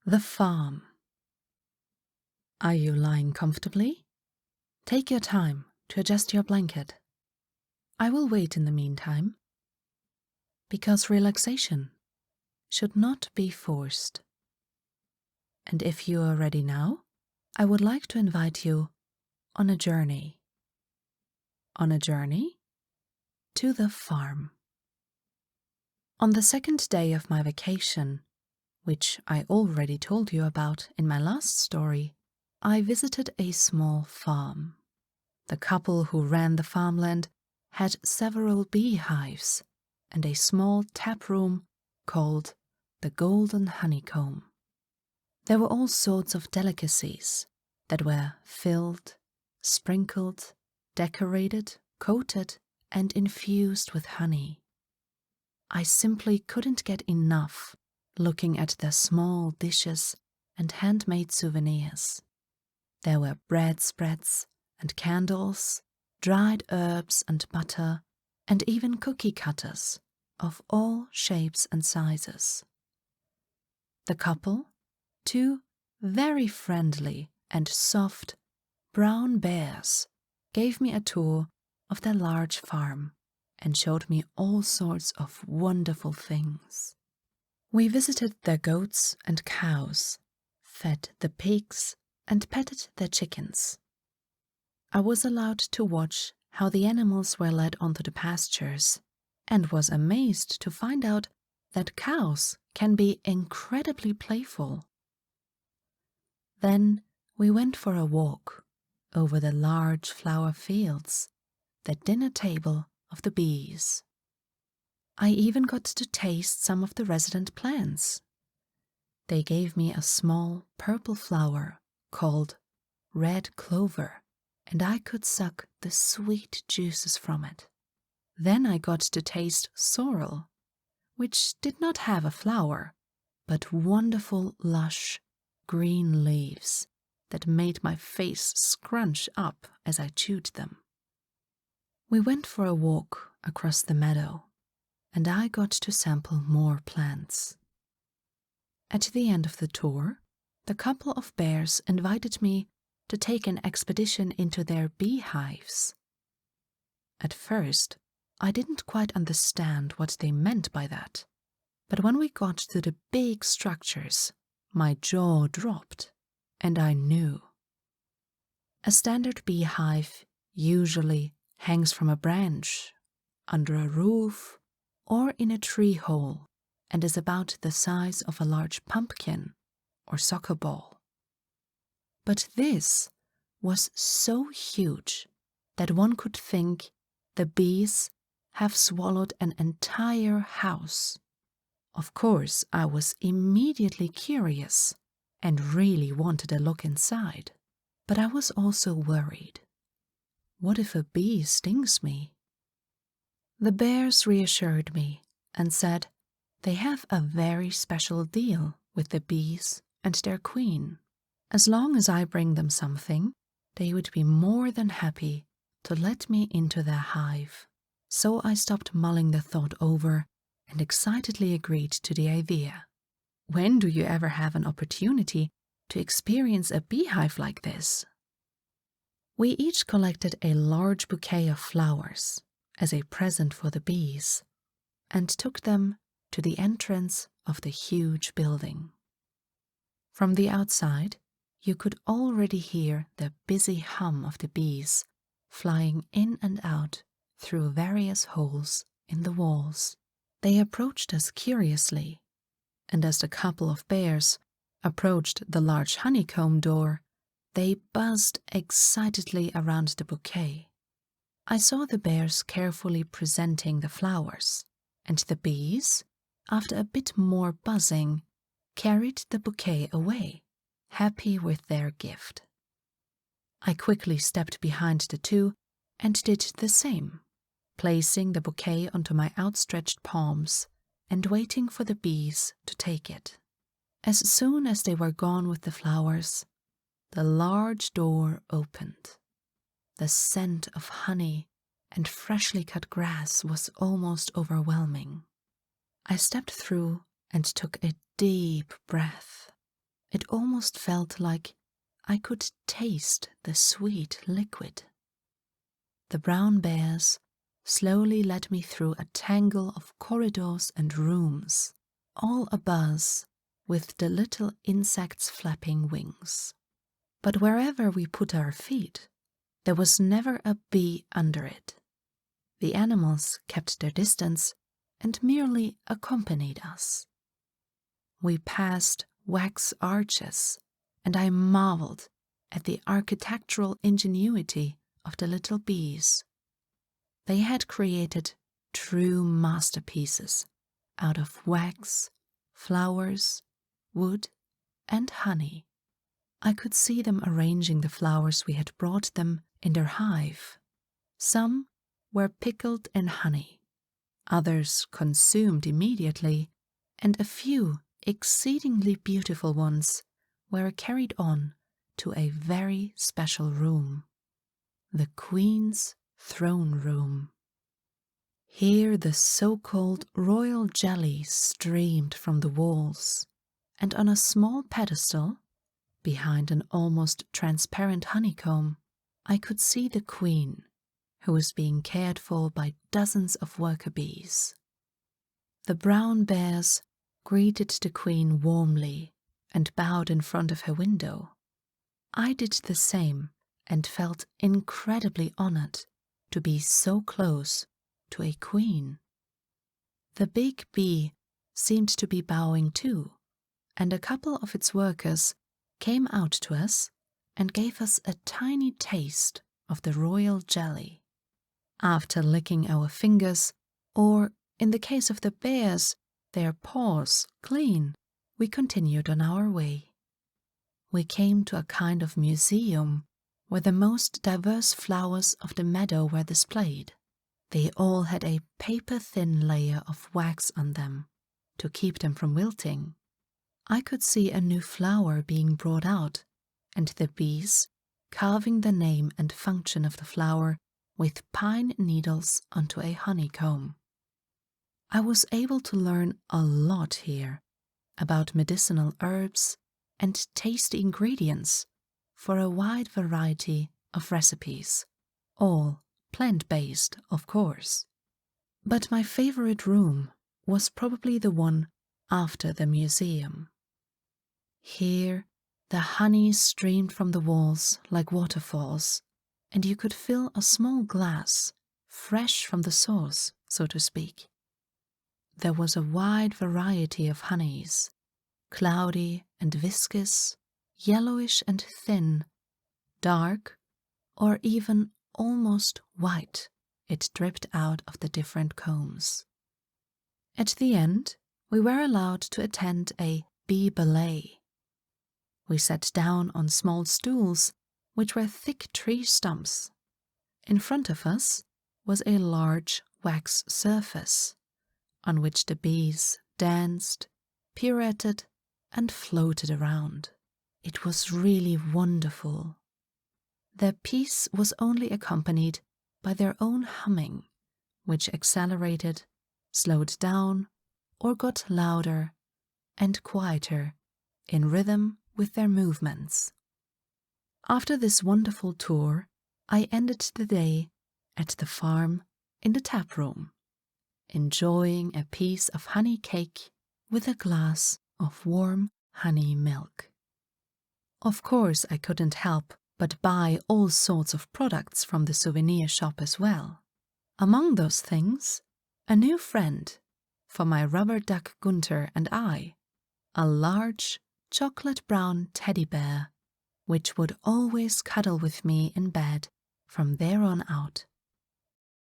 The farm. Are you lying comfortably? Take your time to adjust your blanket. I will wait in the meantime, because relaxation should not be forced. And if you are ready now, I would like to invite you on a journey. On a journey to the farm. On the second day of my vacation, which I already told you about in my last story, I visited a small farm. The couple who ran the farmland had several beehives and a small tap room called the Golden Honeycomb. There were all sorts of delicacies that were filled, sprinkled, decorated, coated, and infused with honey. I simply couldn't get enough looking at their small dishes and handmade souvenirs. There were bread spreads and candles, dried herbs and butter, and even cookie cutters of all shapes and sizes. The couple, two very friendly and soft brown bears, gave me a tour of their large farm and showed me all sorts of wonderful things. We visited their goats and cows, fed the pigs, and petted their chickens. I was allowed to watch how the animals were led onto the pastures, and was amazed to find out that cows can be incredibly playful. Then we went for a walk over the large flower fields, the dinner table of the bees. I even got to taste some of the resident plants. They gave me a small purple flower called red clover, and I could suck the sweet juices from it. Then I got to taste sorrel, which did not have a flower, but wonderful lush green leaves that made my face scrunch up as I chewed them. We went for a walk across the meadow, and I got to sample more plants. At the end of the tour, the couple of bears invited me to take an expedition into their beehives. At first, I didn't quite understand what they meant by that, but when we got to the big structures, my jaw dropped, and I knew. A standard beehive usually hangs from a branch, under a roof, or in a tree hole, and is about the size of a large pumpkin or soccer ball. But this was so huge that one could think the bees have swallowed an entire house. Of course, I was immediately curious and really wanted a look inside, but I was also worried. What if a bee stings me? The bears reassured me and said they have a very special deal with the bees and their queen. As long as I bring them something, they would be more than happy to let me into their hive. So I stopped mulling the thought over and excitedly agreed to the idea. When do you ever have an opportunity to experience a beehive like this? We each collected a large bouquet of flowers as a present for the bees and took them to the entrance of the huge building. From the outside, you could already hear the busy hum of the bees flying in and out through various holes in the walls. They approached us curiously, and as the couple of bears approached the large honeycomb door, they buzzed excitedly around the bouquet. I saw the bears carefully presenting the flowers, and the bees, after a bit more buzzing, carried the bouquet away, happy with their gift. I quickly stepped behind the two and did the same, placing the bouquet onto my outstretched palms and waiting for the bees to take it. As soon as they were gone with the flowers, the large door opened. The scent of honey and freshly cut grass was almost overwhelming. I stepped through and took a deep breath. It almost felt like I could taste the sweet liquid. The brown bears slowly led me through a tangle of corridors and rooms, all abuzz with the little insects flapping wings. But wherever we put our feet, there was never a bee under it. The animals kept their distance and merely accompanied us. We passed wax arches, and I marveled at the architectural ingenuity of the little bees. They had created true masterpieces out of wax, flowers, wood, and honey. I could see them arranging the flowers we had brought them in their hive. Some were pickled in honey, others consumed immediately, and a few exceedingly beautiful ones were carried on to a very special room, the Queen's throne room. Here the so-called royal jelly streamed from the walls, and on a small pedestal, behind an almost transparent honeycomb, I could see the Queen, who was being cared for by dozens of worker bees. The brown bears greeted the Queen warmly and bowed in front of her window. I did the same and felt incredibly honored to be so close to a queen. The big bee seemed to be bowing too, and a couple of its workers came out to us and gave us a tiny taste of the royal jelly. After licking our fingers, or in the case of the bears, their paws clean, we continued on our way. We came to a kind of museum where the most diverse flowers of the meadow were displayed. They all had a paper-thin layer of wax on them to keep them from wilting. I could see a new flower being brought out, and the bees carving the name and function of the flower with pine needles onto a honeycomb. I was able to learn a lot here about medicinal herbs and tasty ingredients for a wide variety of recipes, all plant-based, of course. But my favorite room was probably the one after the museum. Here, the honey streamed from the walls like waterfalls, and you could fill a small glass, fresh from the source, so to speak. There was a wide variety of honeys, cloudy and viscous, yellowish and thin, dark, or even almost white. It dripped out of the different combs. At the end, we were allowed to attend a bee ballet. We sat down on small stools, which were thick tree stumps. In front of us was a large wax surface, on which the bees danced, pirouetted, and floated around. It was really wonderful. Their piece was only accompanied by their own humming, which accelerated, slowed down, or got louder and quieter in rhythm with their movements. After this wonderful tour, I ended the day at the farm in the tap room, enjoying a piece of honey cake with a glass of warm honey milk. Of course, I couldn't help but buy all sorts of products from the souvenir shop as well. Among those things, a new friend for my rubber duck Gunther and I, a large chocolate-brown teddy bear, which would always cuddle with me in bed from there on out.